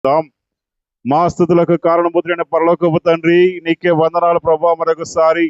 మా స్థుతులకు కారణభూతుడైన పరలోకపు తండ్రి, నీకే వందనాలు ప్రభా. మరొకసారి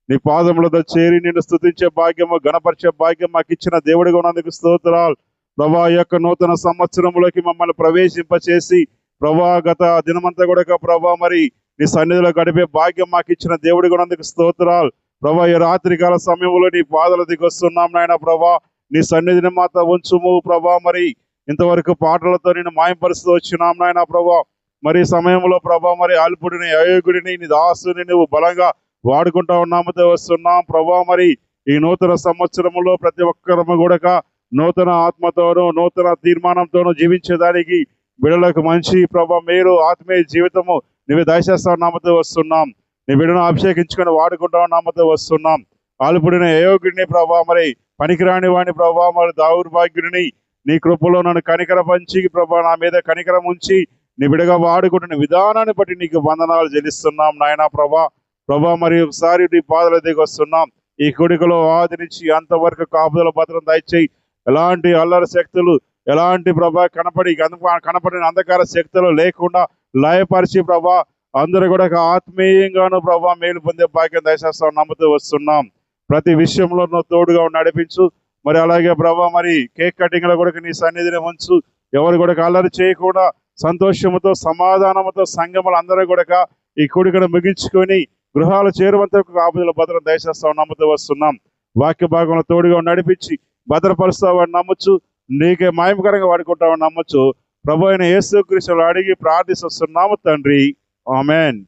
నీ పాదములతో చేరి నిన్ను స్తుతించే భాగ్యము, గణపరిచే భాగ్యం మాకు ఇచ్చిన దేవుడిగా ఉన్నందుకు స్తోత్రాలు ప్రభా. ఈ యొక్క నూతన సంవత్సరంలోకి మమ్మల్ని ప్రవేశింపచేసి ప్రభా, గత దినమంతా కూడా ప్రభా మరి నీ సన్నిధిలో గడిపే భాగ్యం మాకు ఇచ్చిన దేవుడిగా ఉన్నందుకు స్తోత్రాలు ప్రభా. ఈ రాత్రికాల సమయంలో నీ పాదల దిగొస్తున్నాం నాయన ప్రభా. నీ సన్నిధిని మాత ఉంచుము ప్రభా. మరి ఇంతవరకు పాటలతో నేను మాయంపరుస్తూ వచ్చినాం నాయన ప్రభా. మరి సమయంలో ప్రభా మరి అల్పుడిని, అయోగుడిని, నీ దాసుని నువ్వు బలంగా వాడుకుంటా ఉన్నామతో వస్తున్నాం ప్రభా. మరి ఈ నూతన సంవత్సరంలో ప్రతి ఒక్కరము కూడా నూతన ఆత్మతోనూ నూతన తీర్మానంతోనూ జీవించేదానికి బిడ్డలకు మంచి ప్రభా మీరు ఆత్మీయ జీవితము నువ్వు దయచేస్తా నామతో వస్తున్నాం. నీ బిడ్డను అభిషేకించుకొని వాడుకుంటా నామతో వస్తున్నాం. అల్పుడిని, అయోగ్యుడిని ప్రభా, మరి పనికిరాని వాడిని ప్రభా, మరి దౌర్భాగ్యుడిని నీ కృపలో నన్ను కనికర పంచి ప్రభా నా మీద కనికరం ఉంచి నీ బిడగా వాడుకుంటున్న విధానాన్ని బట్టి నీకు వందనాలు చెల్లిస్తున్నాం నాయన ప్రభా. ప్రభా మరి ఒకసారి నీ పాదల దగ్గర వస్తున్నాం. ఈ కొడుకులో ఆది నుంచి అంతవరకు కాపుదల భద్రం దయచేయి. ఎలాంటి అల్లరి శక్తులు, ఎలాంటి ప్రభా కనపడిన అంధకార శక్తులు లేకుండా లయపరిచి ప్రభా అందరూ కూడా ఆత్మీయంగాను ప్రభా మేలు పొందే భాగ్యం దయచేస్తాం నమ్ముతూ వస్తున్నాం. ప్రతి విషయంలో నువ్వు తోడుగా నడిపించు. మరి అలాగే ప్రభా మరి కేక్ కటింగ్ లో కూడా నీ సన్నిధిని ఉంచు. ఎవరు కూడా అల్లరి చేయకుండా సంతోషముతో సమాధానముతో సంఘములు అందరూ కూడా ఈ కూడికను ముగించుకొని గృహాలు చేరువంతకు కాపుదల భద్రం దయచేస్తాం నమ్ముతూ వస్తున్నాం. వాక్య భాగంలో తోడుగా నడిపించి భద్రపరుస్తావని నమ్మచ్చు. నీకే మాయమకరంగా వాడుకుంటామని నమ్మచ్చు. ప్రభు అయిన యేసుక్రీస్తును అడిగి ప్రార్థిస్తున్నాము తండ్రి, ఆమేన్.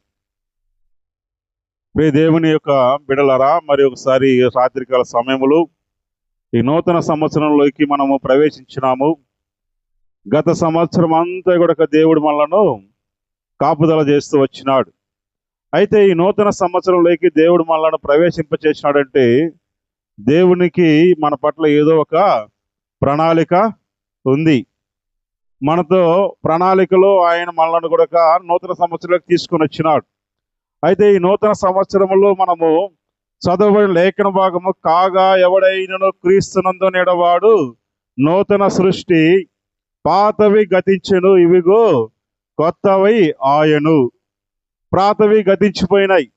దేవుని యొక్క బిడలరా, మరి ఒకసారి రాత్రికాల సమయములు ఈ నూతన సంవత్సరంలోకి మనము ప్రవేశించినాము. గత సంవత్సరం అంతా కూడా దేవుడు మనలను కాపుదల చేస్తూ వచ్చినాడు. అయితే ఈ నూతన సంవత్సరంలోకి దేవుడు మనలను ప్రవేశింపచేసినాడంటే దేవునికి మన పట్ల ఏదో ఒక ప్రణాళిక ఉంది. మనతో ప్రణాళికలో ఆయన మనలను కూడా నూతన సంవత్సరంలోకి తీసుకొని వచ్చినాడు. అయితే ఈ నూతన సంవత్సరంలో మనము చదవబడిన లేఖన భాగము, కాగా ఎవడైనను క్రీస్తునందు నేడవాడు నూతన సృష్టి, పాతవి గతించెను, ఇవిగో కొత్తవి ఆయను. పాతవి గతించిపోయినాయి.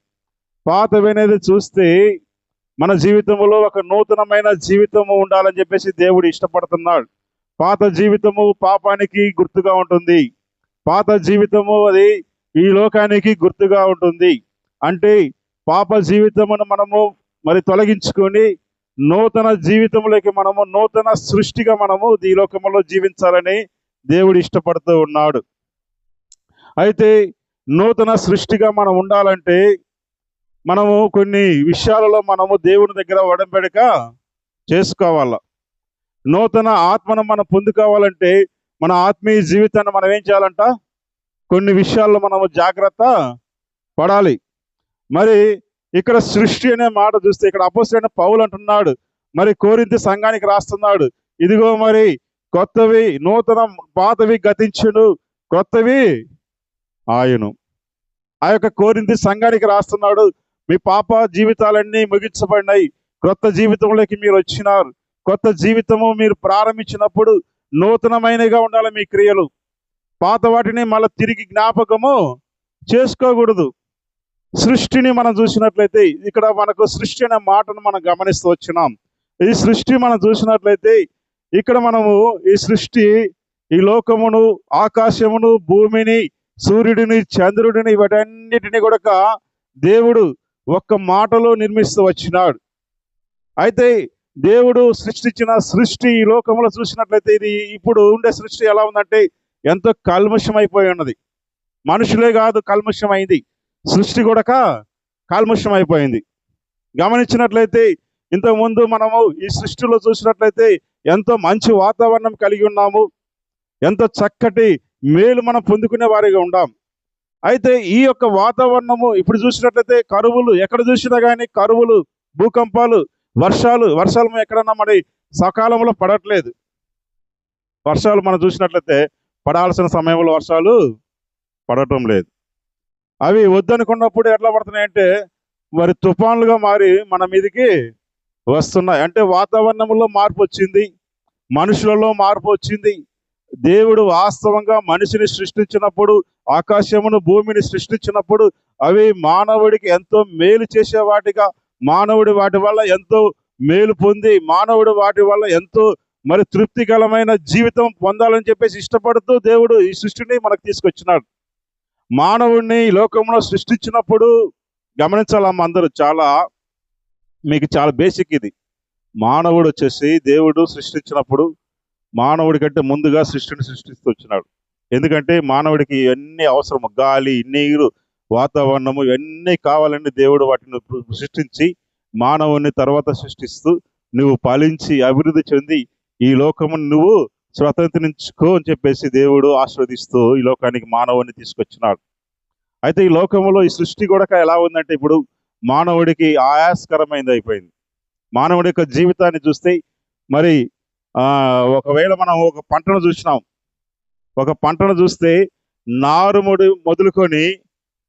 పాతవి అనేది చూస్తే మన జీవితంలో ఒక నూతనమైన జీవితము ఉండాలని చెప్పేసి దేవుడు ఇష్టపడుతున్నాడు. పాత జీవితము పాపానికి గుర్తుగా ఉంటుంది. పాత జీవితము అది ఈ లోకానికి గుర్తుగా ఉంటుంది. అంటే పాప జీవితమును మనము మరి తొలగించుకొని నూతన జీవితంలోకి మనము నూతన సృష్టిగా మనము ఈ లోకంలో జీవించాలని దేవుడు ఇష్టపడుతూ ఉన్నాడు. అయితే నూతన సృష్టిగా మనం ఉండాలంటే మనము కొన్ని విషయాలలో మనము దేవుని దగ్గర ఒడంబడిక చేసుకోవాల. నూతన ఆత్మను మనం పొందుకోవాలంటే మన ఆత్మీయ జీవితాన్ని మనం ఏం చేయాలంట, కొన్ని విషయాల్లో మనము జాగ్రత్త పడాలి. మరి ఇక్కడ సృష్టి అనే మాట చూస్తే ఇక్కడ అపోస్తలుడైన పౌలు అంటున్నాడు, మరి కొరింథీ సంఘానికి రాస్తున్నాడు, ఇదిగో మరి కొత్తవి నూతన, పాతవి గతించును, కొత్తవి ఆయను. ఆ యొక్క కొరింథీ సంఘానికి రాస్తున్నాడు, మీ పాప జీవితాలన్నీ ముగించబడినాయి, క్రొత్త జీవితంలోకి మీరు వచ్చినారు. కొత్త జీవితము మీరు ప్రారంభించినప్పుడు నూతనమైనగా ఉండాలి మీ క్రియలు. పాత వాటిని మళ్ళీ తిరిగి జ్ఞాపకము చేసుకోకూడదు. సృష్టిని మనం చూసినట్లయితే ఇక్కడ మనకు సృష్టి అనే మాటను మనం గమనిస్తూ వచ్చినాం. ఈ సృష్టి మనం చూసినట్లయితే ఇక్కడ మనము ఈ సృష్టి, ఈ లోకమును, ఆకాశమును, భూమిని, సూర్యుడిని, చంద్రుడిని, వీటన్నిటిని కూడా దేవుడు ఒక్క మాటలో నిర్మిస్తూ వచ్చినాడు. అయితే దేవుడు సృష్టించిన సృష్టి ఈ లోకంలో చూసినట్లయితే ఇది ఇప్పుడు ఉండే సృష్టి ఎలా ఉందంటే ఎంతో కల్ముషమైపోయి ఉన్నది. మనుషులే కాదు కల్ముషమైంది, సృష్టి కూడా కల్ముషమైపోయింది. గమనించినట్లయితే ఇంతకుముందు మనము ఈ సృష్టిలో చూసినట్లయితే ఎంతో మంచి వాతావరణం కలిగి ఉన్నాము, ఎంతో చక్కటి మేలు మనం పొందుకునే వారిగా ఉండాం. అయితే ఈ యొక్క వాతావరణము ఇప్పుడు చూసినట్లయితే కరువులు, ఎక్కడ చూసినా కానీ కరువులు, భూకంపాలు, వర్షాలు ఎక్కడన్నా మరి సకాలంలో పడట్లేదు. వర్షాలు మనం చూసినట్లయితే పడాల్సిన సమయంలో వర్షాలు పడటం లేదు. అవి వద్దనుకున్నప్పుడు ఎట్లా పడుతున్నాయంటే మరి తుఫాన్లుగా మారి మన మీదకి వస్తున్నాయి. అంటే వాతావరణంలో మార్పు వచ్చింది, మనుషులలో మార్పు వచ్చింది, దేవుడు వాస్తవంగా మనిషిని సృష్టించినప్పుడు, ఆకాశమును భూమిని సృష్టించినప్పుడు అవి మానవుడికి ఎంతో మేలు చేసే వాటిగా, మానవుడి వాటి వల్ల ఎంతో మేలు పొంది, మానవుడు వాటి వల్ల ఎంతో మరి తృప్తికరమైన జీవితం పొందాలని చెప్పేసి ఇష్టపడుతూ దేవుడు ఈ సృష్టిని మనకు తీసుకొచ్చినాడు. మానవుడిని ఈ లోకంలో సృష్టించినప్పుడు గమనించాలమ్మ అందరూ, మీకు చాలా బేసిక్ ఇది. మానవుడు వచ్చేసి దేవుడు సృష్టించినప్పుడు మానవుడి కంటే ముందుగా సృష్టిని సృష్టిస్తూ వచ్చినాడు. ఎందుకంటే మానవుడికి ఇవన్నీ అవసరము, గాలి, నీరు, వాతావరణము ఇవన్నీ కావాలని దేవుడు వాటిని సృష్టించి మానవుని తర్వాత సృష్టిస్తూ నువ్వు ఫలించి అభివృద్ధి చెంది ఈ లోకమును నువ్వు స్వతంత్రించుకో అని చెప్పేసి దేవుడు ఆశీర్వదిస్తూ ఈ లోకానికి మానవుని తీసుకొచ్చినాడు. అయితే ఈ లోకంలో ఈ సృష్టి కూడా ఎలా ఉందంటే ఇప్పుడు మానవుడికి ఆయాస్కరమైనది అయిపోయింది. మానవుడి యొక్క జీవితాన్ని చూస్తే మరి ఒకవేళ మనం ఒక పంటను చూస్తే నారుముడి మొదలుకొని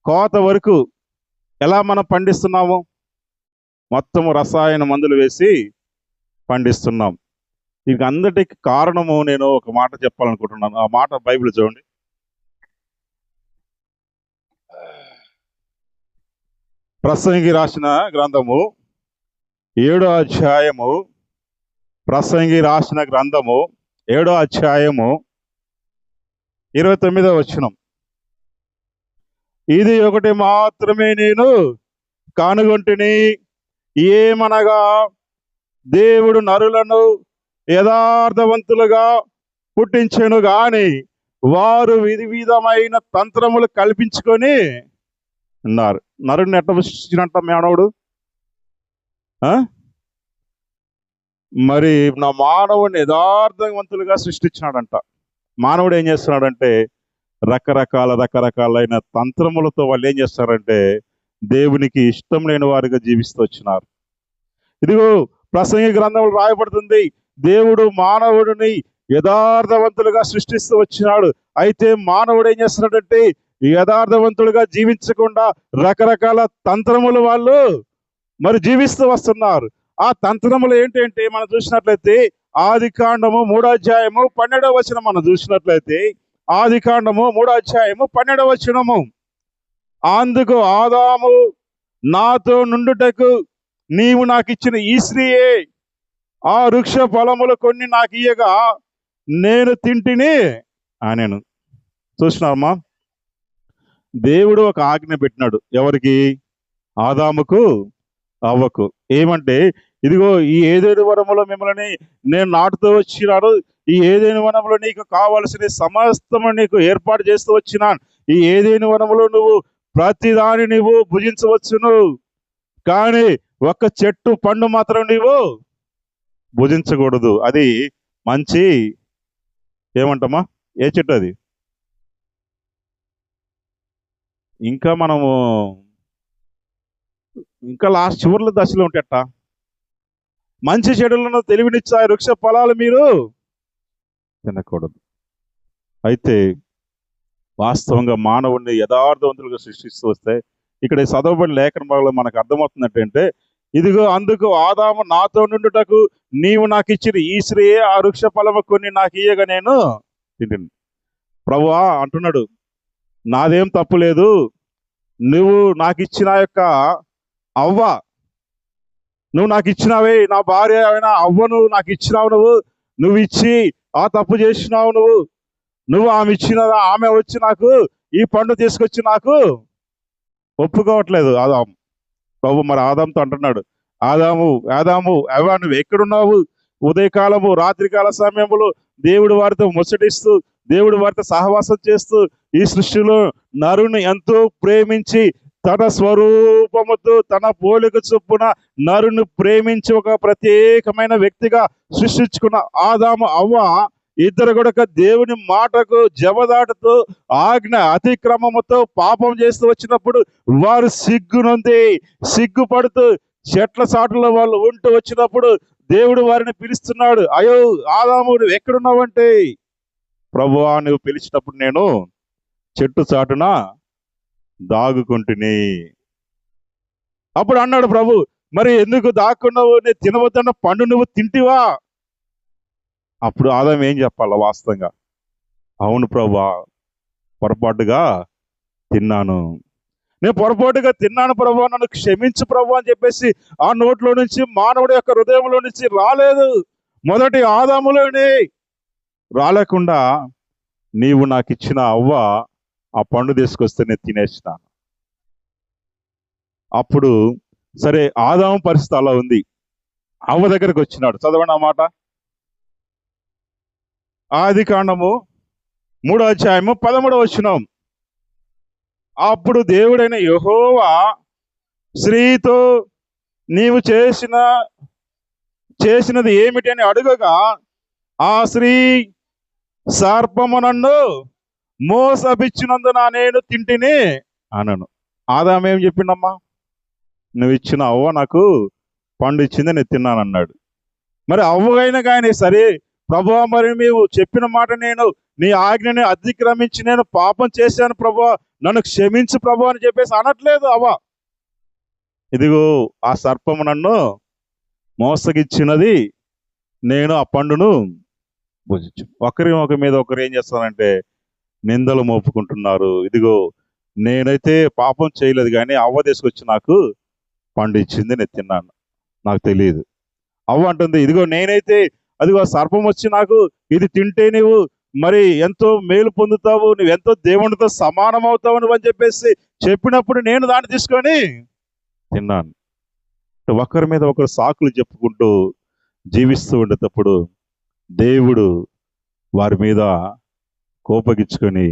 కోత వరకు ఎలా మనం పండిస్తున్నాము? మొత్తము రసాయన మందులు వేసి పండిస్తున్నాం. దీనికి అందటికి కారణము నేను ఒక మాట చెప్పాలనుకుంటున్నాను. ఆ మాట బైబిల్ చూడండి. ప్రసంగి రాసిన గ్రంథము 7వ అధ్యాయము, ప్రసంగి రాసిన గ్రంథము 7వ అధ్యాయము 29వ వచనం. ఇది ఒకటి మాత్రమే నేను కనుగొంటిని, ఏమనగా దేవుడు నరులను యథార్థవంతులుగా పుట్టించెను గాని వారు విధమైన తంత్రములు కల్పించుకొని ఉన్నారు. నరుని ఎట్ట సృష్టించినట్ట మానవుడు? మరి నా మానవుడిని యథార్థవంతులుగా సృష్టించినాడంట. మానవుడు ఏం చేస్తున్నాడంటే రకరకాలైన తంత్రములతో వాళ్ళు ఏం చేస్తారంటే దేవునికి ఇష్టం లేని వారిగా జీవిస్తూ వచ్చినారు. ఇదిగో ప్రసంగి గ్రంథంలో రాయబడుతుంది, దేవుడు మానవుడిని యథార్థవంతులుగా సృష్టిస్తూ వచ్చినాడు. అయితే మానవుడు ఏం చేస్తున్నాడంటే యథార్థవంతులుగా జీవించకుండా రకరకాల తంత్రములు వాళ్ళు మరి జీవిస్తూ వస్తున్నారు. ఆ తంత్రములు ఏంటంటే మనం చూసినట్లయితే ఆదికాండము 3వ అధ్యాయము 12వ వచనం మనం చూసినట్లయితే ఆదికాండము 3వ అధ్యాయము 12వ వచనము, అందుకు ఆదాము, నాతో నుండుటకు నీవు నాకు ఇచ్చిన ఈ స్త్రీయే ఆ వృక్ష ఫలములు కొన్ని నాకు ఇయ్యగా నేను తింటిని అనేను. చూసినామా? దేవుడు ఒక ఆజ్ఞ పెట్టినాడు. ఎవరికి? ఆదాముకు, అవ్వకు. ఏమంటే ఇదిగో ఈ ఏదైనా వనములో మిమ్మల్ని నేను నాటుతూ వచ్చినాను, ఈ ఏదైనా వనములో నీకు కావలసిన సమస్తము నీకు ఏర్పాటు చేస్తూ వచ్చినాను. ఈ ఏదైనా వనములో నువ్వు ప్రతిదాని నువ్వు భుజించవచ్చును, కానీ ఒక్క చెట్టు పండు మాత్రం నీవు భుజించకూడదు. అది మంచి ఏమంటామా? ఏ చెట్టు అది? ఇంకా మనము ఇంకా లాస్ట్ చివరి దశలో ఉంటేట మంచి చెడులను తెలివినిచ్చాయి వృక్ష ఫలాలు మీరు తినకూడదు. అయితే వాస్తవంగా మానవుడిని యథార్థవంతులుగా సృష్టిస్తూ వస్తే ఇక్కడ చదవబడిన లేఖన భాగంలో మనకు అర్థమవుతున్నట్టు అంటే ఇదిగో అందుకు ఆదాము, నాతో నుండుటకు నీవు నాకు ఇచ్చిన ఈ స్త్రీయే ఆ వృక్ష ఫలము కొన్ని నాకు ఇయ్యగా నేను తింటిని. ప్రభువా అంటున్నాడు, నాదేం తప్పు లేదు, నువ్వు నాకు ఇచ్చిన యొక్క అవ్వ, నువ్వు నాకు ఇచ్చినావే, నా భార్య అయినా అవ్వను నాకు ఇచ్చినావు, నువ్వు ఇచ్చి ఆ తప్పు చేసినావు, నువ్వు ఆమె ఇచ్చినదా, ఆమె వచ్చి నాకు ఈ పండు తీసుకొచ్చి నాకు ఒప్పుకోవట్లేదు ఆదాము. ప్రభు మరి ఆదాముతో అంటున్నాడు, ఆదాము అవ్వ నువ్వు ఎక్కడున్నావు? ఉదయకాలము రాత్రికాల సమయంలో దేవుడు వారితో ముచ్చటిస్తూ, దేవుడు వారితో సహవాసం చేస్తూ ఈ సృష్టిలో నరుని ఎంతో ప్రేమించి తన స్వరూపముతో తన పోలిక చొప్పున నరుని ప్రేమించి ఒక ప్రత్యేకమైన వ్యక్తిగా సృష్టించుకున్న ఆదాము, అవ్వ ఇద్దరు కూడా దేవుని మాటకు జవదాటుతూ ఆజ్ఞ అతిక్రమముతో పాపం చేస్తూ వచ్చినప్పుడు వారు సిగ్గుపడుతూ చెట్ల సాటులో వాళ్ళు ఉంటూ వచ్చినప్పుడు దేవుడు వారిని పిలుస్తున్నాడు, అయ్యో ఆదాము నువ్వు ఎక్కడున్నావంటే, ప్రభువా నువ్వు పిలిచినప్పుడు నేను చెట్టు చాటున దాగుకుంటుని. అప్పుడు అన్నాడు ప్రభు, మరి ఎందుకు దాక్కున్నావు? నేను తినవద్దన్న పండు నువ్వు తింటివా? అప్పుడు ఆదాము ఏం చెప్పాలా? వాస్తవంగా అవును ప్రభువా, పొరపాటుగా తిన్నాను. నేను పొరపాటుగా తిన్నాను ప్రభువా, నన్ను క్షమించు ప్రభువా అని చెప్పేసి ఆ నోట్లో నుంచి, మానవుడి యొక్క హృదయంలో నుంచి రాలేదు. మొదటి ఆదాములోనే రాలేకుండా నీవు నాకు ఇచ్చిన అవ్వ ఆ పండు తీసుకొస్తే నేను తినేసినాను. అప్పుడు సరే, ఆదాము పరిస్థితి అలా ఉంది. అవ్వ దగ్గరికి వచ్చినాడు. చదవండి ఆ మాట. ఆది కాండము 3 అధ్యాయము 13 వచనం. అప్పుడు దేవుడైన యెహోవా స్త్రీతో, నీవు చేసినది ఏమిటి అని అడుగగా, ఆ స్త్రీ, సర్పము నన్ను మోసపిచ్చినందున నేను తింటిని అనను. ఆదాము ఏం చెప్పిండమ్మా? నువ్వు ఇచ్చిన అవ్వ నాకు పండు ఇచ్చింది, నేను తిన్నాను అన్నాడు. మరి అవ్వగైనా కానీ సరే, ప్రభువా మరి నీవు చెప్పిన మాట నేను, నీ ఆజ్ఞని అతిక్రమించి నేను పాపం చేశాను ప్రభువా, నన్ను క్షమించు ప్రభువా అని చెప్పేసి అనట్లేదు అవ్వ. ఇదిగో ఆ సర్పము నన్ను మోసగిచ్చినది, నేను ఆ పండును భుజించు. ఒకరి మీద ఒకరు ఏం చేస్తారంటే నిందలు మోపుకుంటున్నారు. ఇదిగో నేనైతే పాపం చేయలేదు, కానీ అవ్వ తీసుకొచ్చి నాకు పండు ఇచ్చింది, నేను తిన్నాను, నాకు తెలియదు. అవ్వ అంటుంది, ఇదిగో నేనైతే, అదిగో సర్పం వచ్చి నాకు ఇది తింటే నీవు మరి ఎంతో మేలు పొందుతావు, నువ్వు ఎంతో దేవునితో సమానం అవుతావు నువ్వు అని చెప్పేసి చెప్పినప్పుడు నేను దాన్ని తీసుకొని తిన్నాను. ఒకరి మీద ఒకరు సాకులు చెప్పుకుంటూ జీవిస్తూ ఉండేటప్పుడు దేవుడు వారి మీద కోపగించుకొని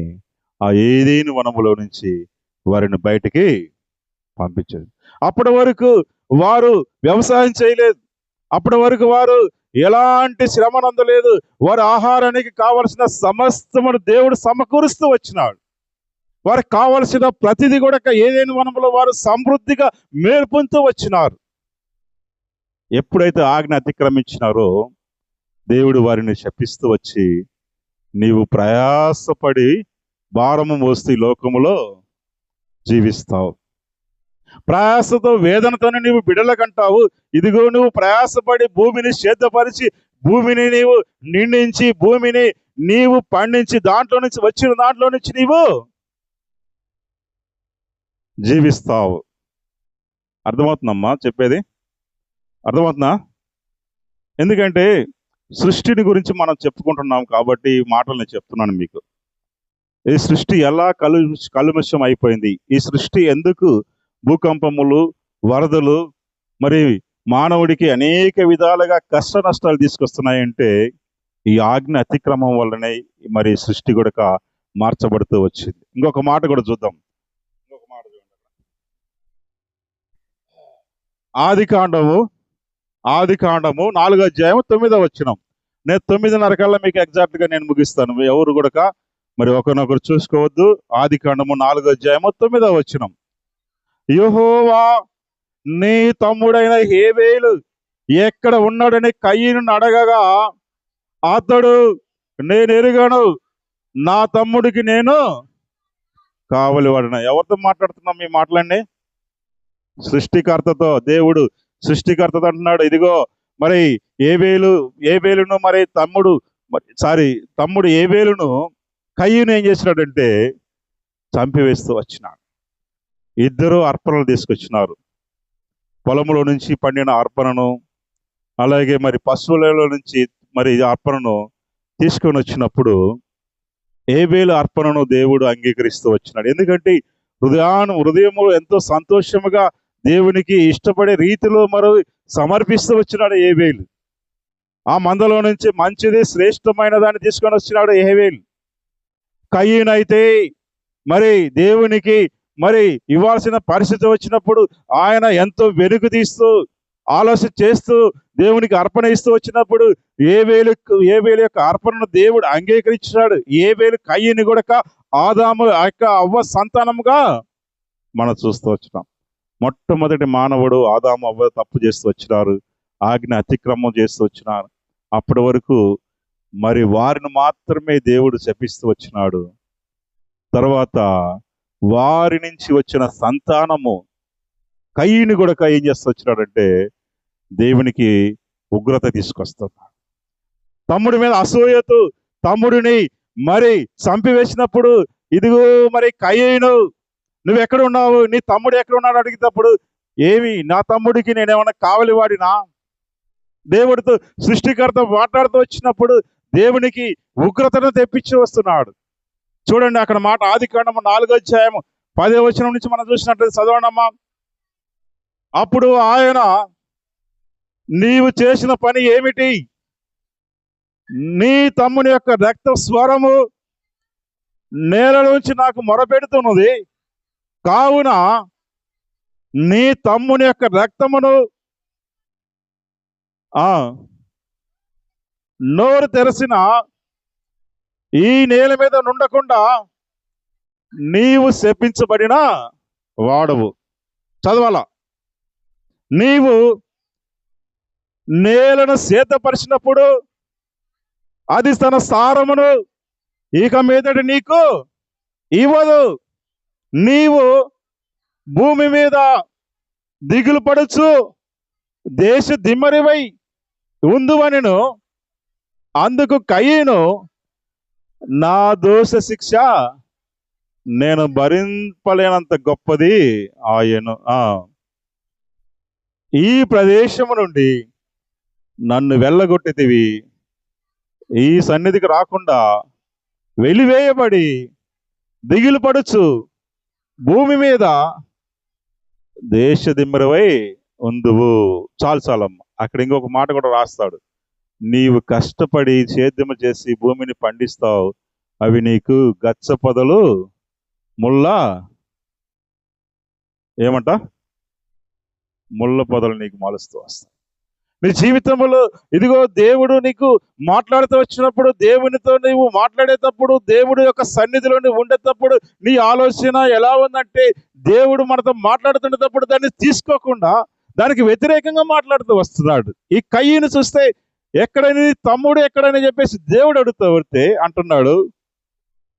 ఆ ఏదేని వనములో నుంచి వారిని బయటికి పంపించాడు. అప్పటి వరకు వారు వ్యవసాయం చేయలేదు. అప్పటి వరకు వారు ఎలాంటి శ్రమనందలేదు. వారి ఆహారానికి కావలసిన సమస్తమును దేవుడు సమకూరుస్తూ వచ్చినాడు. వారికి కావలసిన ప్రతిదీ కూడా ఏదైనా వనంలో వారు సమృద్ధిగా మేల్పొందుతూ వచ్చినారు. ఎప్పుడైతే ఆజ్ఞ అతిక్రమించినారో దేవుడు వారిని శపిస్తూ వచ్చి, నీవు ప్రయాసపడి భారము మోస్తూ ఈ లోకములో జీవిస్తావు, ప్రయాసతో వేదనతోనే నీవు బిడలకంటావు. ఇదిగో నువ్వు ప్రయాసపడి భూమిని సేద్యపరిచి, భూమిని నీవు నిండించి, భూమిని నీవు పండించి, దాంట్లో నుంచి వచ్చిన దాంట్లో నుంచి నీవు జీవిస్తావు. అర్థమవుతుందమ్మా చెప్పేది? అర్థమవుతుందా? ఎందుకంటే సృష్టిని గురించి మనం చెప్పుకుంటున్నాం కాబట్టి ఈ మాటలు నేను చెప్తున్నాను మీకు. ఈ సృష్టి ఎలా కలుషం అయిపోయింది, ఈ సృష్టి ఎందుకు భూకంపములు, వరదలు, మరి మానవుడికి అనేక విధాలుగా కష్ట నష్టాలు తీసుకొస్తున్నాయంటే ఈ ఆజ్ఞ అతిక్రమం వల్లనే మరి సృష్టి కూడా మార్చబడుతూ వచ్చింది. ఇంకొక మాట కూడా చూద్దాం. ఇంకొక మాట చూడండి. ఆది కాండము 4 అధ్యాయం 9 వచనం. నేను 9:30 కల్లా మీకు ఎగ్జాక్ట్గా నేను ముగిస్తాను. ఎవరు కూడా మరి ఒకరినొకరు చూసుకోవద్దు. ఆది కాండము 4 అధ్యాయం 9 వచనం. యెహోవా నీ తమ్ముడైన హేబేలు ఎక్కడ ఉన్నాడని కయీనును అడగగా, అతడు, నేను ఎరుగను, నా తమ్ముడికి నేను కావలివాడిన. ఎవరితో మాట్లాడుతున్నాం ఈ మాటలన్నీ? సృష్టికర్తతో. దేవుడు సృష్టికర్తతో అంటున్నాడు, ఇదిగో మరి ఏబేలును మరి తమ్ముడు ఏబేలును కయీను ఏం చేసినాడంటే చంపివేస్తూ వచ్చినాడు. ఇద్దరు అర్పణలు తీసుకొచ్చినారు. పొలంలో నుంచి పండిన అర్పణను, అలాగే మరి పశువులలో నుంచి మరి అర్పణను తీసుకొని వచ్చినప్పుడు ఏబేలు అర్పణను దేవుడు అంగీకరిస్తూ వచ్చినాడు. ఎందుకంటే హృదయము ఎంతో సంతోషముగా దేవునికి ఇష్టపడే రీతిలో సమర్పిస్తూ వచ్చినాడు ఏబేలు. ఆ మందలో నుంచి మంచిది, శ్రేష్టమైన దాన్ని తీసుకొని వచ్చినాడు ఏబేలు. కయీను అయితే మరి దేవునికి మరి ఇవ్వాల్సిన పరిస్థితి వచ్చినప్పుడు ఆయన ఎంతో వెనుక తీస్తూ ఆలోచన చేస్తూ దేవునికి అర్పణ ఇస్తూ వచ్చినప్పుడు ఏబేలు యొక్క అర్పణను దేవుడు అంగీకరించాడు. ఏబేలు కయీను కూడా ఆదాము యొక్క అవ్వ సంతానముగా మనం చూస్తూ వచ్చినాం. మొట్టమొదటి మానవుడు ఆదాము అవ్వ తప్పు చేస్తూ వచ్చినారు, ఆజ్ఞ అతిక్రమం చేస్తూ వచ్చినారు. అప్పటి వరకు మరి వారిని మాత్రమే దేవుడు శపిస్తూ వచ్చినాడు. తర్వాత వారి నుంచి వచ్చిన సంతానము కయీను కూడా ఏం చేస్తూ వచ్చినాడంటే దేవునికి ఉగ్రత తీసుకొస్తున్నాడు. తమ్ముడి మీద అసూయతో తమ్ముడిని మరి చంపివేసినప్పుడు ఇదిగో మరి కయీను నువ్వు ఎక్కడ ఉన్నావు, నీ తమ్ముడు ఎక్కడ ఉన్నాడు అడిగినప్పుడు ఏమి నా తమ్ముడికి నేనేమన్నా కావలి వాడినా? దేవుడితో సృష్టికర్త మాట్లాడుతూ వచ్చినప్పుడు దేవునికి ఉగ్రతను తెప్పించి వస్తున్నాడు. చూడండి అక్కడ మాట, ఆదికాండము 4వ అధ్యాయము 10వ వచనం నుంచి మనం చూసినట్లయితే చదవండమ్మా. అప్పుడు ఆయన, నీవు చేసిన పని ఏమిటి? నీ తమ్ముని యొక్క రక్త స్వరము నేలలోంచి నాకు మొరపెడుతున్నది, కావున నీ తమ్ముని యొక్క రక్తమును నోరు తెరసిన ఈ నేల మీద నుండకుండా నీవు శపించబడిన వాడవు. చదవాల, నీవు నేలను సేతపరిచినప్పుడు అది తన సారమును ఇక మీదటి నీకు ఇవ్వదు. నీవు భూమి మీద దిగులు పడుచు దేశ దిమ్మరివై ఉందువనెను. అందుకు కయీను, నా దోష శిక్ష నేను భరింపలేనంత గొప్పది ఆయను. ఈ ప్రదేశము నుండి నన్ను వెళ్ళగొట్టితివి, ఈ సన్నిధికి రాకుండా వెలివేయబడి దిగులు పడుచు భూమి మీద దేశ దిమ్మరివై ఉందువు. చాలమ్మ. అక్కడ ఇంకొక మాట కూడా రాస్తాడు, నీవు కష్టపడి సేద్యము చేసి భూమిని పండిస్తావు, అవి నీకు గచ్చ పొదలు ముళ్ళ పొదలు నీకు మొలుస్తూ వస్తాయి. నీ జీవితంలో ఇదిగో దేవుడు నీకు మాట్లాడుతూ వచ్చినప్పుడు, దేవునితో నీవు మాట్లాడేటప్పుడు, దేవుడు యొక్క సన్నిధిలో నువ్వు ఉండేటప్పుడు నీ ఆలోచన ఎలా ఉందంటే, దేవుడు మనతో మాట్లాడుతున్నప్పుడు దాన్ని తీసుకోకుండా దానికి వ్యతిరేకంగా మాట్లాడుతూ వస్తున్నాడు. ఈ కయ్యను చూస్తే ఎక్కడని తమ్ముడు ఎక్కడని చెప్పేసి దేవుడు అడుగుతూ వస్తే అంటున్నాడు,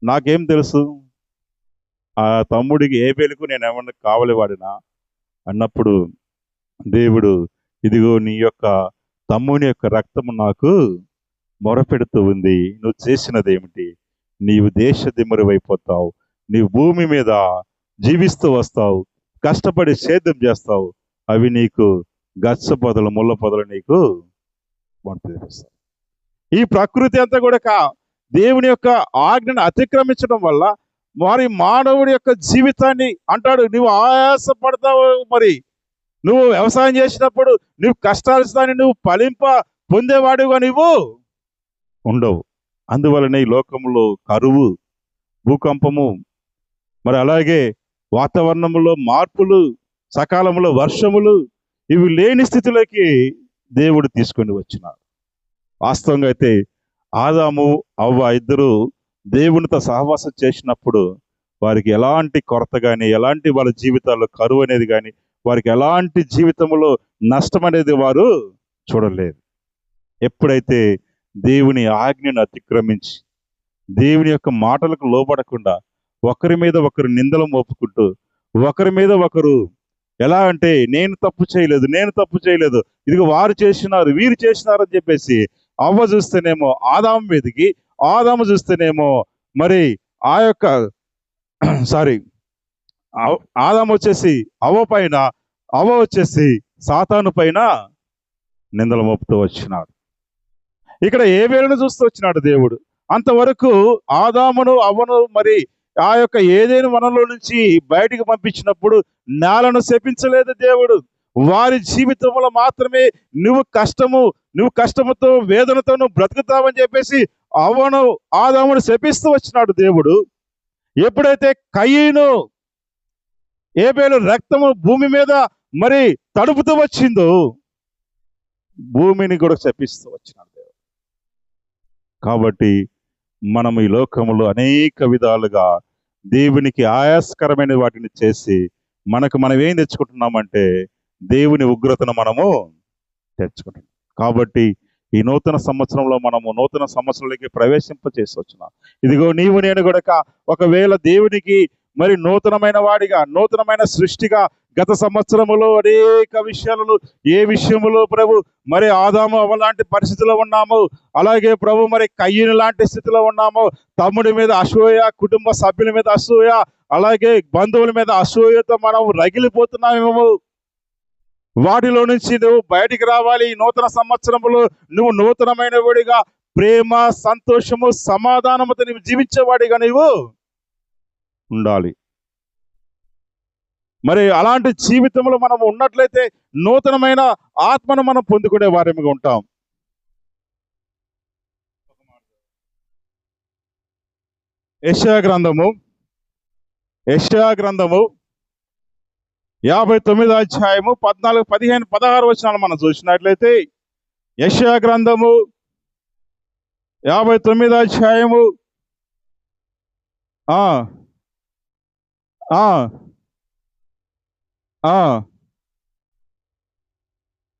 నాకేం తెలుసు ఆ తమ్ముడికి ఏబేలుకు నేను ఏమన్నా కావలి వాడినా అన్నప్పుడు దేవుడు, ఇదిగో నీ యొక్క తమ్ముని యొక్క రక్తము నాకు మొరపెడుతూ ఉంది, నువ్వు చేసినది ఏమిటి? నీవు దేశ దిమ్మరివైపోతావు, నీవు భూమి మీద జీవిస్తూ వస్తావు, కష్టపడి సేద్యం చేస్తావు, అవి నీకు గచ్చ పొదలు ముళ్ళ పొదలు నీకు పంపిస్తాయి. ఈ ప్రకృతి అంతా కూడా దేవుని యొక్క ఆజ్ఞను అతిక్రమించడం వల్ల మరి మానవుడి యొక్క జీవితాన్ని అంటాడు, నువ్వు ఆయాస పడతావు. మరి నువ్వు వ్యవసాయం చేసినప్పుడు నువ్వు కష్టాలు నువ్వు పొందేవాడుగా నువ్వు ఉండవు. అందువలన ఈ లోకంలో కరువు, భూకంపము, మరి అలాగే వాతావరణంలో మార్పులు, సకాలంలో వర్షములు, ఇవి లేని స్థితిలోకి దేవుడు తీసుకొని వచ్చినాడు. వాస్తవంగా అయితే ఆదాము అవ్వ ఇద్దరు దేవునితో సహవాసం చేసినప్పుడు వారికి ఎలాంటి కొరత కానీ, ఎలాంటి వాళ్ళ జీవితాల్లో కరువు అనేది కానీ, వారికి ఎలాంటి జీవితంలో నష్టం అనేది వారు చూడలేదు. ఎప్పుడైతే దేవుని ఆజ్ఞను అతిక్రమించి దేవుని యొక్క మాటలకు లోబడకుండా ఒకరి మీద ఒకరు నిందలు మోపుకుంటూ ఒకరి మీద ఒకరు ఎలా అంటే నేను తప్పు చేయలేదు, ఇదిగో వారు చేసినారు, వీరు చేసినారు అని చెప్పేసి అవ్వ చూస్తేనేమో ఆదాము మీదకి, ఆదాము చూస్తేనేమో మరి ఆ యొక్క ఆదాము వచ్చేసి అవ్వ పైన, అవ్వ వచ్చేసి సాతాను పైన నిందలు మోపుతూ వచ్చినాడు. ఇక్కడ ఏబేలును చూస్తూ వచ్చినాడు దేవుడు. అంతవరకు ఆదామును అవ్వను మరి ఆ యొక్క ఏదైనా వనంలో నుంచి బయటికి పంపించినప్పుడు నేలను శపించలేదు దేవుడు. వారి జీవితంలో మాత్రమే నువ్వు కష్టముతో వేదనతో నువ్వు బ్రతుకుతావని చెప్పేసి అవ్వను ఆదామును శపిస్తూ వచ్చినాడు దేవుడు. ఎప్పుడైతే కయీను ఏబేలు రక్తము భూమి మీద మరి తడుపుతూ వచ్చిందో భూమిని కూడా శపిస్తూ వచ్చినాడు దేవుడు. కాబట్టి మనం ఈ లోకంలో అనేక విధాలుగా దేవునికి ఆయాస్కరమైన వాటిని చేసి మనం ఏం తెచ్చుకుంటున్నామంటే దేవుని ఉగ్రతను మనము తెచ్చుకుంటున్నాం. కాబట్టి ఈ నూతన సంవత్సరంలో మనము నూతన సంవత్సరంలోకి ప్రవేశింపచేసి వచ్చినాం. ఇదిగో నీవు నేను కూడా ఒకవేళ దేవునికి మరి నూతనమైన వాడిగా, నూతనమైన సృష్టిగా గత సంవత్సరములో అనేక విషయాలలో ఏ విషయములో ప్రభు మరి ఆదాము అవ్వ లాంటి పరిస్థితిలో ఉన్నాము, అలాగే ప్రభు మరి కయ్యను లాంటి స్థితిలో ఉన్నాము. తమ్ముడి మీద అసూయ, కుటుంబ సభ్యుల మీద అసూయ, అలాగే బంధువుల మీద అసూయతో మనం రగిలిపోతున్నామేమో. వాటిలో నుంచి నువ్వు బయటికి రావాలి. ఈ నూతన సంవత్సరంలో నువ్వు నూతనమైన వాడిగా, ప్రేమ, సంతోషము, సమాధానముతో నువ్వు జీవించేవాడిగా నువ్వు ఉండాలి. మరి అలాంటి జీవితంలో మనం ఉన్నట్లయితే నూతనమైన ఆత్మను మనం పొందుకునే వారిగా ఉంటాం. యెషయా గ్రంథము 59వ అధ్యాయము 14, 15, 16 వచనాలు మనం చూసినట్లయితే, యెషయా గ్రంథము 59వ అధ్యాయము ఆ ఆ ఆ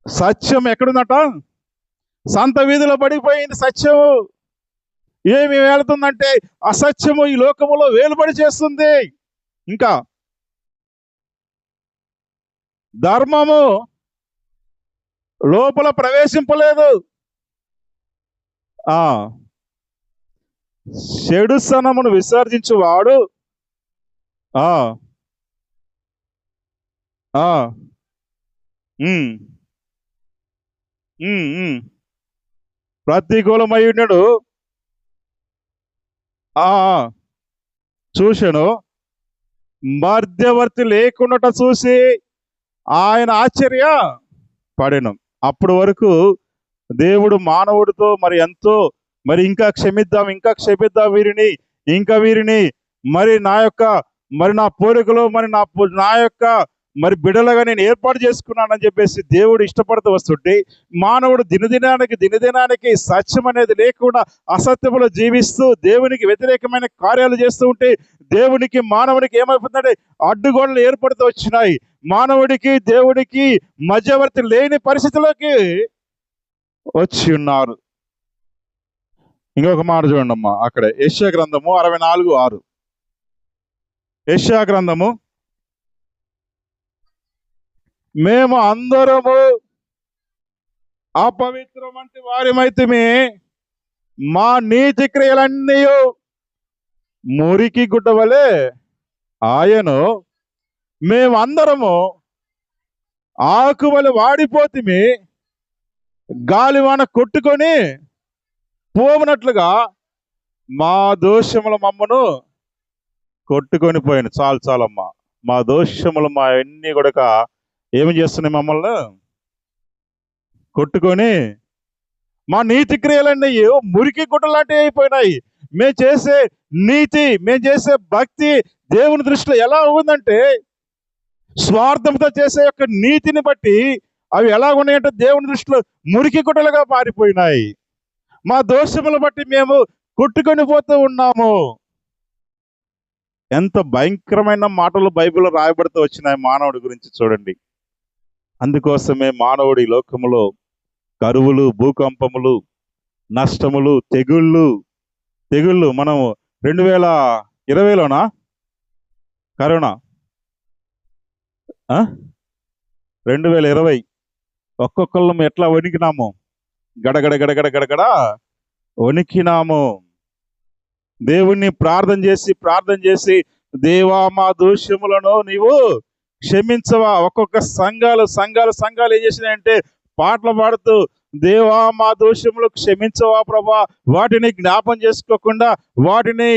సత్యం ఎక్కడుందట? సంత వీధిలో పడిపోయింది సత్యము. ఏమి వెళుతుందంటే అసత్యము ఈ లోకములో వేలుబడి చేస్తుంది. ఇంకా ధర్మము లోపల ప్రవేశింపలేదు. ఆ చెడు సనమును విసర్జించువాడు ఆ ఆ ప్రతికూలమై ఉన్నాడు. చూశాను, మధ్యవర్తి లేకుండా చూసి ఆయన ఆశ్చర్య పడెను. అప్పటి వరకు దేవుడు మానవుడితో మరి ఎంతో మరి ఇంకా క్షమిద్దాం వీరిని, ఇంకా వీరిని మరి నా పోలికలో మరి నా యొక్క మరి బిడ్డలుగా నేను ఏర్పాటు చేసుకున్నానని చెప్పేసి దేవుడు ఇష్టపడుతూ వస్తుంటే, మానవుడు దినదినానికి సత్యం అనేది లేకుండా అసత్యములో జీవిస్తూ దేవునికి వ్యతిరేకమైన కార్యాలు చేస్తూ ఉంటే, దేవునికి మానవునికి ఏమైపోతుందంటే అడ్డుగోడలు ఏర్పడుతూ వచ్చినాయి. మానవుడికి దేవుడికి మధ్యవర్తి లేని పరిస్థితిలోకి వచ్చి ఉన్నారు. ఇంకొక మాట చూడండి అమ్మా, అక్కడ యెషయా గ్రంథము 64:6. యెషయా గ్రంథము, మేము అందరము అపవిత్రం వంటి వారిమైతిమి, మా నీతి క్రియలన్నీ మురికి గుడ్డ వలె ఆయను, మేమందరము ఆకు వలె వాడిపోతిమి, గాలివాన కొట్టుకొని పోవునట్లుగా మా దోషముల మమ్మను కొట్టుకొని పోయాను. చాలమ్మా, మా దోషములు మా అన్ని కూడా ఏమి చేస్తున్నాయి? మమ్మల్ని కొట్టుకొని మా నీతి క్రియలన్నీ మురికి గుడ్డలాంటివి అయిపోయినాయి. మేము చేసే నీతి, మేము చేసే భక్తి దేవుని దృష్టిలో ఎలా ఉందంటే, స్వార్థంతో చేసే యొక్క నీతిని బట్టి అవి ఎలా ఉన్నాయంటే దేవుని దృష్టిలో మురికి గుడ్డలుగా మారిపోయినాయి. మా దోషములు బట్టి మేము కొట్టుకొని పోతూ ఉన్నాము. ఎంత భయంకరమైన మాటలు బైబిల్లో రాయబడుతూ వచ్చినాయి మానవుడి గురించి చూడండి. అందుకోసమే మానవుడి లోకములో కరువులు, భూకంపములు, నష్టములు, తెగుళ్ళు మనం 2020లోనా కరోనా 2020 ఒక్కొక్కళ్ళం ఎట్లా వణికినాము, గడగడ వణికినాము. దేవుణ్ణి ప్రార్థన చేసి దేవా మా దోషములను నీవు క్షమించవా. ఒక్కొక్క సంఘాలు ఏం చేసినాయంటే పాటలు పాడుతూ, దేవా మా దోషములు క్షమించవా ప్రభా, వాటిని జ్ఞాపం చేసుకోకుండా వాటిని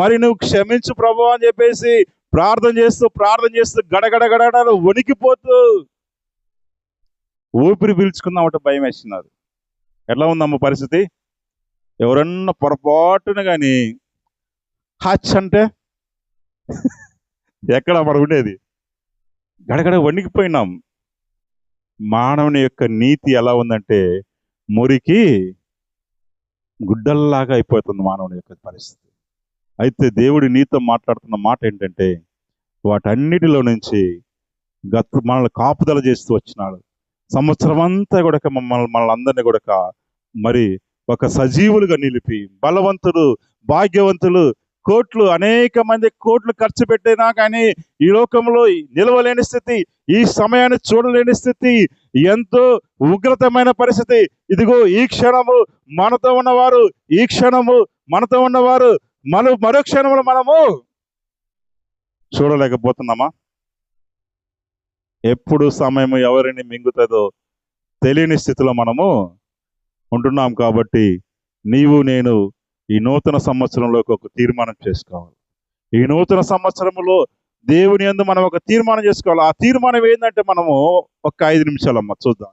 మరి నువ్వు క్షమించు ప్రభా అని చెప్పేసి ప్రార్థన చేస్తూ గడగడ వణికిపోతూ ఊపిరి పీల్చుకుందామంటే భయం వేస్తున్నారు. ఎట్లా ఉందమ్మ పరిస్థితి? ఎవరన్నా పొరపాటున కానీ హచ్ అంటే ఎక్కడ మనం ఉండేది? గడగడ వణికిపోయినాం. మానవుని యొక్క నీతి ఎలా ఉందంటే మురికి గుడ్డల్లాగా అయిపోతుంది మానవుని యొక్క పరిస్థితి. అయితే దేవుడి నీతో మాట్లాడుతున్న మాట ఏంటంటే, వాటన్నిటిలో నుంచి మనల్ని కాపుదల చేస్తూ వచ్చినాడు. సంవత్సరం అంతా కూడా మనల్ని అందరినీ కూడా మరి ఒక సజీవులుగా నిలిపి, బలవంతులు, భాగ్యవంతులు, కోట్లు, అనేక మంది కోట్లు ఖర్చు పెట్టినా కానీ ఈ లోకంలో నిలవలేని స్థితి, ఈ సమయాన్ని చూడలేని స్థితి, ఎంతో ఉగ్రతమైన పరిస్థితి. ఇదిగో ఈ క్షణము మనతో ఉన్నవారు, ఈ క్షణము మనతో ఉన్నవారు మరో క్షణంలో మనము చూడలేకపోతున్నామా? ఎప్పుడు సమయం ఎవరిని మింగుతుందో తెలియని స్థితిలో మనము ఉంటున్నాం. కాబట్టి నీవు నేను ఈ నూతన సంవత్సరంలోకి ఒక తీర్మానం చేసుకోవాలి. ఈ నూతన సంవత్సరంలో దేవుని యందు మనం ఒక తీర్మానం చేసుకోవాలి. ఆ తీర్మానం ఏంటంటే మనము ఒక 5 నిమిషాలమ్మ చూద్దాం.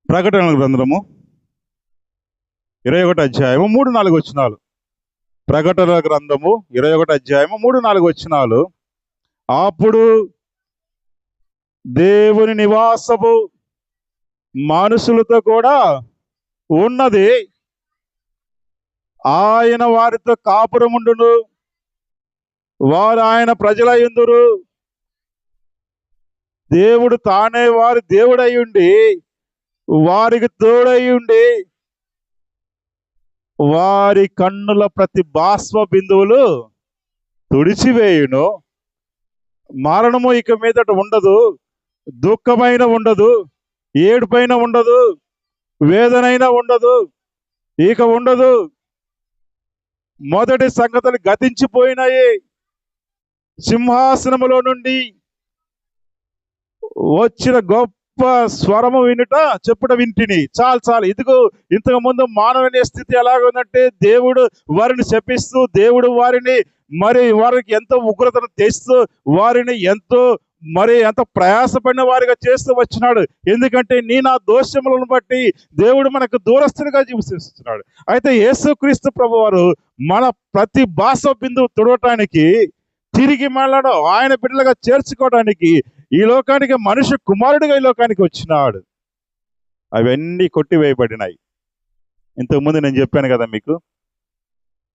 ప్రకటనల గ్రంథము 21 అధ్యాయము 3-4 వచనాలు. ప్రకటనల గ్రంథము 21 అధ్యాయము 3-4 వచనాలు. అప్పుడు దేవుని నివాసము మనుషులతో కూడా ఉన్నది, ఆయన వారితో కాపురముండును, వారు ఆయన ప్రజలయ్యుందురు. దేవుడు తానే వారి దేవుడై ఉండి వారికి తోడై ఉండి వారి కన్నుల ప్రతి బాష్ప బిందువులు తుడిచివేయును. మరణము ఇక మీదట ఉండదు, దుఃఖమైన ఉండదు, ఏడుపైన ఉండదు, వేదనైన ఉండదు, ఇక ఉండదు. మొదటి సంగతులు గతించిపోయినాయి. సింహాసనములో నుండి వచ్చిన గొప్ప స్వరము చెప్పుట వింటిని. చాలు. ఇదిగో ఇంతకు ముందు మానవుని స్థితి ఎలాగుందంటే, దేవుడు వారిని శపిస్తూ, దేవుడు వారికి ఎంతో ఉగ్రతను తెస్తూ, వారిని ఎంతో ప్రయాసపడిన వారిగా చేస్తూ వచ్చినాడు. ఎందుకంటే నా దోషములను బట్టి దేవుడు మనకు దూరస్తునిగా జీవిస్తున్నాడు. అయితే యేసుక్రీస్తు ప్రభువారు మన ప్రతి బాష్ప బిందువు తుడవటానికి, తిరిగి మనలను ఆయన బిడ్డలుగా చేర్చుకోవడానికి ఈ లోకానికి మనిషి కుమారుడిగా ఈ లోకానికి వచ్చినాడు. అవన్నీ కొట్టివేయబడినాయి. ఇంతకుముందు నేను చెప్పాను కదా మీకు,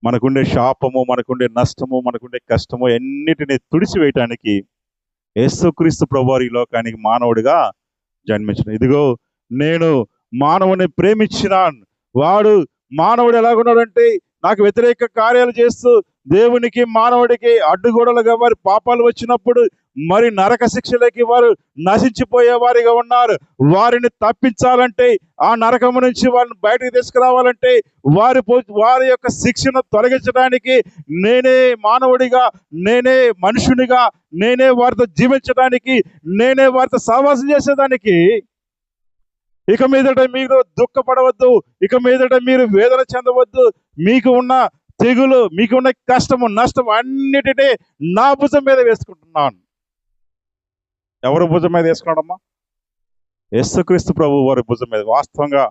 మనకుండే శాపము, మనకుండే నష్టము, మనకుండే కష్టము అన్నిటిని తుడిచివేయటానికి యేసుక్రీస్తు ప్రభువారు ఈ లోకానికి మానవుడిగా జన్మించిన. ఇదిగో నేను మానవుని ప్రేమించినాను. వాడు మానవుడు ఎలాగున్నాడంటే, నాకు వ్యతిరేక కార్యాలు చేస్తూ దేవునికి మానవుడికి అడ్డుగోడలుగా వారి పాపాలు వచ్చినప్పుడు నరక శిక్షలకి వారు నశించిపోయే వారిగా ఉన్నారు. వారిని తప్పించాలంటే, ఆ నరకము నుంచి వారిని బయటకు తీసుకురావాలంటే, వారి యొక్క శిక్షను తొలగించడానికి నేనే మానవుడిగా, నేనే మనుషునిగా, నేనే వారితో జీవించడానికి, నేనే వారితో సహవాసం చేసేదానికి. ఇక మీదట మీరు దుఃఖపడవద్దు, ఇక మీదట మీరు వేదన చెందవద్దు. మీకు ఉన్న తెగులు, మీకు ఉన్న కష్టము, నష్టం అన్నిటినీ నా భుజం మీద వేసుకుంటున్నాను. ఎవరి భుజం మీద వేసుకున్నాడమ్మా? యేసుక్రీస్తు ప్రభు వారి భుజం మీద. వాస్తవంగా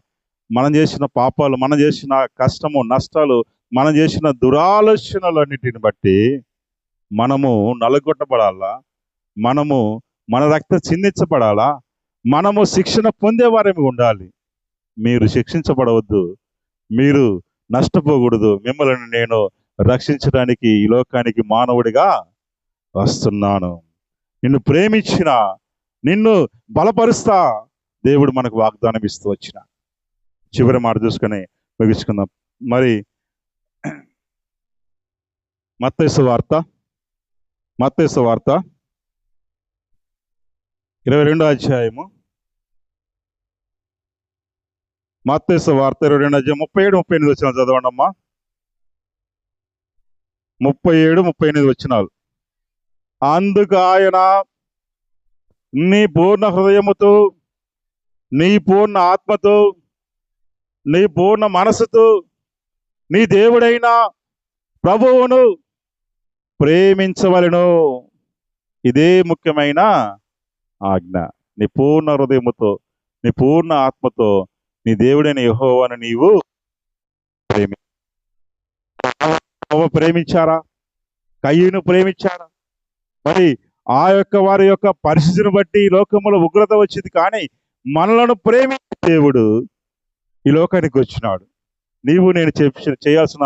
మనం చేసిన పాపాలు, మనం చేసిన కష్టము, నష్టాలు, మనం చేసిన దురాలోచనలన్నిటిని బట్టి మనము నలగొట్టబడాలా, మన రక్తం చిందించబడాలా, మనము శిక్షణ పొందేవారేమి ఉండాలి. మీరు శిక్షించబడవద్దు, మీరు నష్టపోకూడదు. మిమ్మల్ని నేను రక్షించడానికి ఈ లోకానికి మానవుడిగా వస్తున్నాను. నిన్ను ప్రేమించిన, నిన్ను బలపరుస్తా దేవుడు మనకు వాగ్దానం ఇస్తూ వచ్చిన. చివరి మాట చూసుకొని ముగించుకుందాం. మత్తయి సువార్త 22 అధ్యాయము. మత్తయి సువార్త 22 అధ్యాయం 37-38 వచనాలు చదవండి అమ్మా. 37-38 వచనాలు. అందుకు ఆయన, నీ పూర్ణ హృదయముతో, నీ పూర్ణ ఆత్మతో, నీ పూర్ణ మనసుతో నీ దేవుడైన ప్రభువును ప్రేమించవలెను. ఇదే ముఖ్యమైన ఆజ్ఞ. నీ పూర్ణ హృదయముతో, నీ పూర్ణ ఆత్మతో నీ దేవుడైన యెహోవాను నీవు ప్రేమించారా? కయ్యూను ప్రేమించారా? ఆ యొక్క వారి యొక్క పరిస్థితిని బట్టి ఈ లోకంలో ఉగ్రత వచ్చింది. కానీ మనలను ప్రేమించే దేవుడు ఈ లోకానికి వచ్చినాడు. నీవు నేను చేయాల్సిన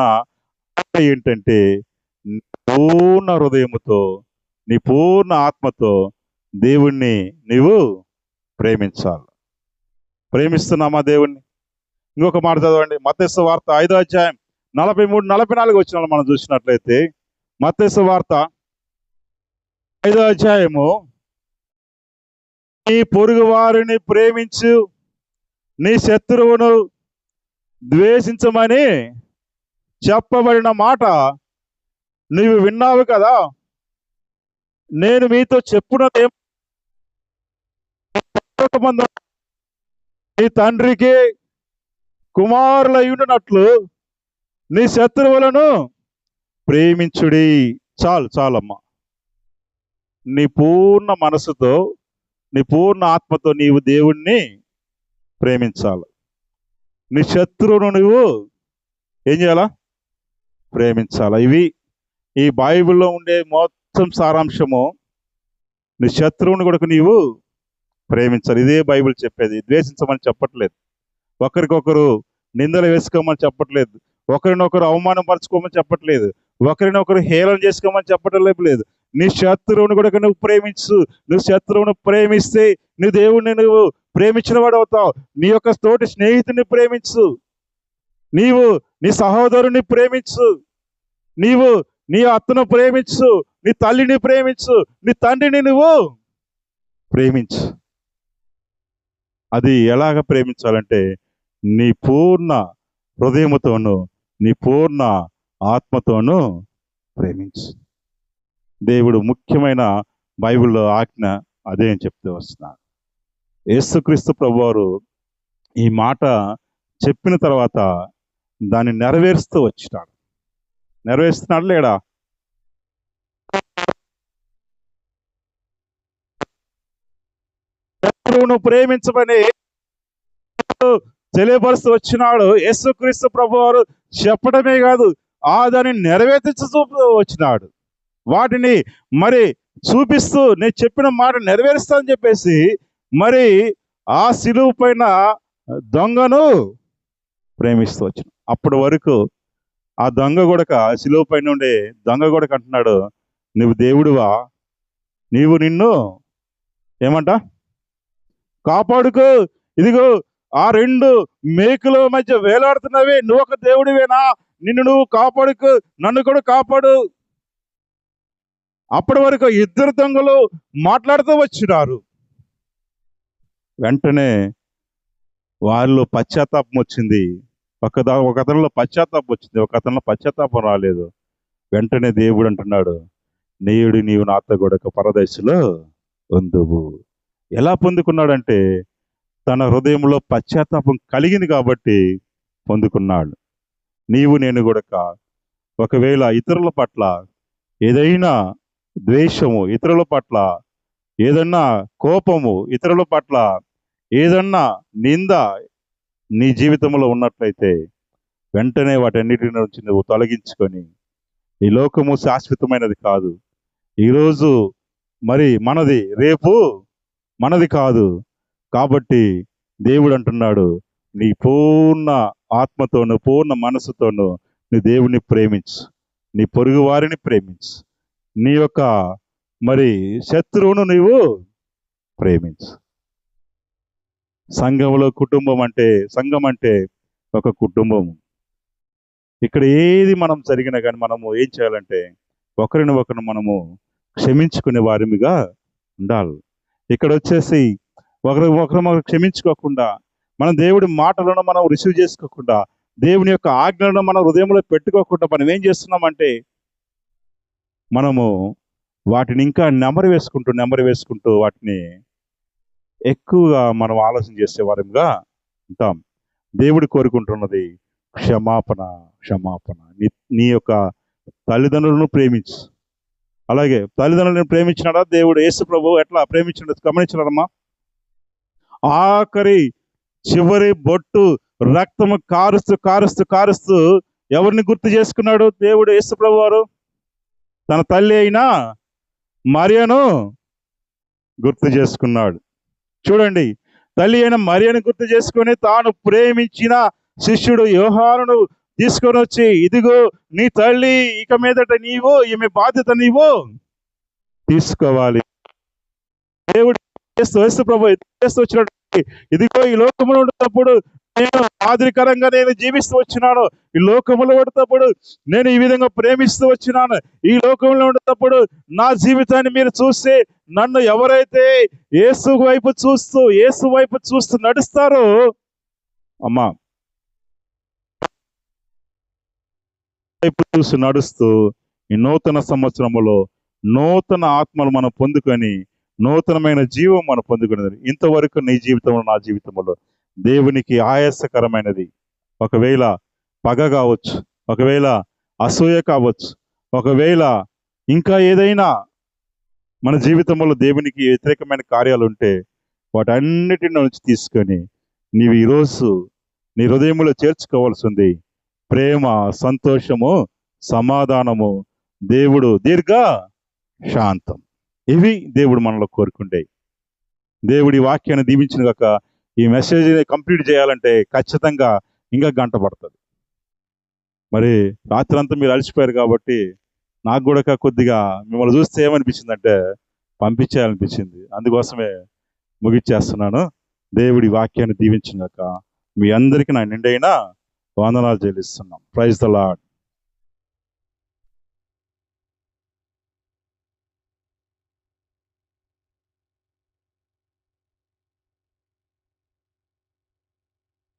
ఏంటంటే, పూర్ణ హృదయముతో, నీ పూర్ణ ఆత్మతో దేవుణ్ణి నీవు ప్రేమించాలి. ప్రేమిస్తున్నామా దేవుణ్ణి? ఇంకొక మాట చదవండి, మత్తయి సువార్త 5వ అధ్యాయం 43, 44 వచనాలు మనం చూసినట్లయితే, మత్తయి సువార్త 5వ అధ్యాయము, నీ పొరుగు వారిని ప్రేమించు, నీ శత్రువును ద్వేషించమని చెప్పబడిన మాట నీవు విన్నావు కదా, నేను మీతో చెప్పున్నది నీ తండ్రికి కుమారులయ్యుండునట్లు నీ శత్రువులను ప్రేమించుడి. చాలమ్మా. నీ పూర్ణ మనసుతో, నీ పూర్ణ ఆత్మతో నీవు దేవుణ్ణి ప్రేమించాలి. నీ శత్రువును నువ్వు ఏం చేయాలా? ప్రేమించాలి. ఇవి ఈ బైబిల్లో ఉండే మొత్తం సారాంశము. నీ శత్రువుని కూడా నీవు ప్రేమించాలి. ఇదే బైబిల్ చెప్పేది. ద్వేషించమని చెప్పట్లేదు, ఒకరికొకరు నిందలు వేసుకోమని చెప్పట్లేదు, ఒకరినొకరు అవమానపరచుకోమని చెప్పట్లేదు, ఒకరినొకరు హేళన చేసుకోమని చెప్పడం లేదు. నీ శత్రువుని కూడా నువ్వు ప్రేమించు. నువ్వు శత్రువును ప్రేమిస్తే నీ దేవుణ్ణి నువ్వు ప్రేమించిన వాడు అవుతావు. నీ యొక్క తోటి స్నేహితుని ప్రేమించు, నీవు నీ సహోదరుని ప్రేమించు, నీవు నీ అత్తను ప్రేమించు, నీ తల్లిని ప్రేమించు, నీ తండ్రిని నువ్వు ప్రేమించు. అది ఎలాగ ప్రేమించాలంటే నీ పూర్ణ హృదయముతోను, నీ పూర్ణ ఆత్మతోను ప్రేమించు. దేవుడు ముఖ్యమైన బైబిల్లో ఆజ్ఞ అదే అని చెప్తూ వస్తున్నాడు. యేసుక్రీస్తు ప్రభువారు ఈ మాట చెప్పిన తర్వాత దాన్ని నెరవేరుస్తూ వచ్చినాడు. నెరవేరుస్తున్నాడు లేడా? శత్రువును ప్రేమించమని తెలియపరుస్తూ వచ్చినాడు. యేసుక్రీస్తు ప్రభువారు చెప్పడమే కాదు, దాన్ని నెరవేర్చు వచ్చినాడు. వాటిని మరి చూపిస్తూ నేను చెప్పిన మాట నెరవేరుస్తానని చెప్పేసి మరి ఆ సిలువ పైన దొంగను ప్రేమిస్తూ వచ్చిన. అప్పటి వరకు ఆ దొంగ కూడా, సిలువ పైన ఉండే దొంగ కూడా అంటున్నాడు, నువ్వు దేవుడివా? నీవు నిన్ను ఏమంట కాపాడుకో, ఇదిగో ఆ 2 మేకుల మధ్య వేలాడుతున్నవే, నువ్వు ఒక దేవుడివేనా? నిన్ను నువ్వు కాపాడుకో, నన్ను కూడా కాపాడు. అప్పటి వరకు 2 దొంగలు మాట్లాడుతూ వచ్చినారు. వెంటనే వారిలో పశ్చాత్తాపం వచ్చింది. ఒక అతనిలో పశ్చాత్తాపం వచ్చింది, ఒక అతనిలో పశ్చాత్తాపం రాలేదు. వెంటనే దేవుడు అంటున్నాడు, నేడు నీవు నాతో కూడా పరదేశంలో ఉందువు. ఎలా పొందుకున్నాడంటే తన హృదయంలో పశ్చాత్తాపం కలిగింది కాబట్టి పొందుకున్నాడు. నీవు నేను కూడా ఒకవేళ ఇతరుల పట్ల ఏదైనా ద్వేషము, ఇతరుల పట్ల ఏదన్నా కోపము, ఇతరుల పట్ల ఏదన్నా నింద నీ జీవితంలో ఉన్నట్లయితే వెంటనే వాటన్నిటి నుంచి నువ్వు తొలగించుకొని, ఈ లోకము శాశ్వతమైనది కాదు, ఈరోజు మరి మనది, రేపు మనది కాదు. కాబట్టి దేవుడు అంటున్నాడు, నీ పూర్ణ ఆత్మతోను, పూర్ణ మనసుతోను నీ దేవుని ప్రేమించు, నీ పొరుగు వారిని ప్రేమించు, నీ యొక్క మరి శత్రువును నీవు ప్రేమించు. సంఘంలో సంఘం అంటే ఒక కుటుంబం. ఇక్కడ ఏది మనం జరిగినా కానీ మనము ఏం చేయాలంటే ఒకరిని మనము క్షమించుకునే వారిగా ఉండాలి. ఇక్కడ వచ్చేసి ఒకరు క్షమించుకోకుండా, మన దేవుడి మాటలను మనం రిసీవ్ చేసుకోకుండా, దేవుని యొక్క ఆజ్ఞలను మన హృదయంలో పెట్టుకోకుండా మనం ఏం చేస్తున్నామంటే మనము వాటిని ఇంకా నెమరు వేసుకుంటూ వాటిని ఎక్కువగా మనం ఆలోచన చేసే వారిగా ఉంటాం. దేవుడు కోరుకుంటున్నది క్షమాపణ. నీ యొక్క తల్లిదండ్రులను ప్రేమించు. అలాగే తల్లిదండ్రులను ప్రేమించినాడా దేవుడు? యేసు ప్రభు ఎట్లా ప్రేమించినాడు గమనించినారమ్మా? ఆఖరి చివరి బొట్టు రక్తము కారుస్తూ ఎవరిని గుర్తు చేసుకున్నాడు దేవుడు? యేసు ప్రభు వారు తన తల్లి అయిన మరియను గుర్తు చేసుకున్నాడు. చూడండి, తల్లి అయిన మరియను గుర్తు చేసుకొని తాను ప్రేమించిన శిష్యుడు యోహానును తీసుకొని వచ్చి, ఇదిగో నీ తల్లి, ఇక మీదట నీవు ఈమె బాధ్యత నీవు తీసుకోవాలి. దేవుడు యేసు ప్రభు వచ్చినట్టు, ఇదిగో ఈ లోకంలో ఉన్నప్పుడు నేను మాదిరికరంగా నేను జీవిస్తూ వచ్చినాను. ఈ లోకంలో ఉండేటప్పుడు నేను ఈ విధంగా ప్రేమిస్తూ వచ్చినాను. ఈ లోకంలో ఉండేటప్పుడు నా జీవితాన్ని మీరు చూసి నన్ను ఎవరైతే యేసు వైపు చూస్తూ నడుస్తారో అమ్మా, వైపు చూసి నడుస్తూ ఈ నూతన సంవత్సరములో నూతన ఆత్మలు మనం పొందుకొని నూతనమైన జీవం మనం పొందుకునేది. ఇంతవరకు నీ జీవితంలో నా జీవితంలో దేవునికి ఆయాసకరమైనది ఒకవేళ పగ కావచ్చు, ఒకవేళ అసూయ కావచ్చు, ఒకవేళ ఇంకా ఏదైనా మన జీవితంలో దేవునికి వ్యతిరేకమైన కార్యాలు ఉంటే వాటన్నిటి నుంచి తీసుకొని నీవు ఈరోజు నీ హృదయంలో చేర్చుకోవాల్సింది ప్రేమ, సంతోషము, సమాధానము, దేవుడు దీర్ఘ శాంతం. ఇవి దేవుడు మనలో కోరుకుంటాయి. దేవుడి వాక్యాన్ని దీవించిన గాక. ఈ మెసేజ్ కంప్లీట్ చేయాలంటే ఖచ్చితంగా ఇంకా గంట పడుతుంది. మరి రాత్రంతా మీరు అలసిపోయారు కాబట్టి నాకు కూడా కొద్దిగా మిమ్మల్ని చూస్తే ఏమనిపించిందంటే పంపించేయాలనిపించింది. అందుకోసమే ముగిచ్చేస్తున్నాను. దేవుడి వాక్యాన్ని దీవించిన గాక. మీ అందరికీ నా నిండైన వందనాలు చెల్లిస్తున్నాం. Praise the lord.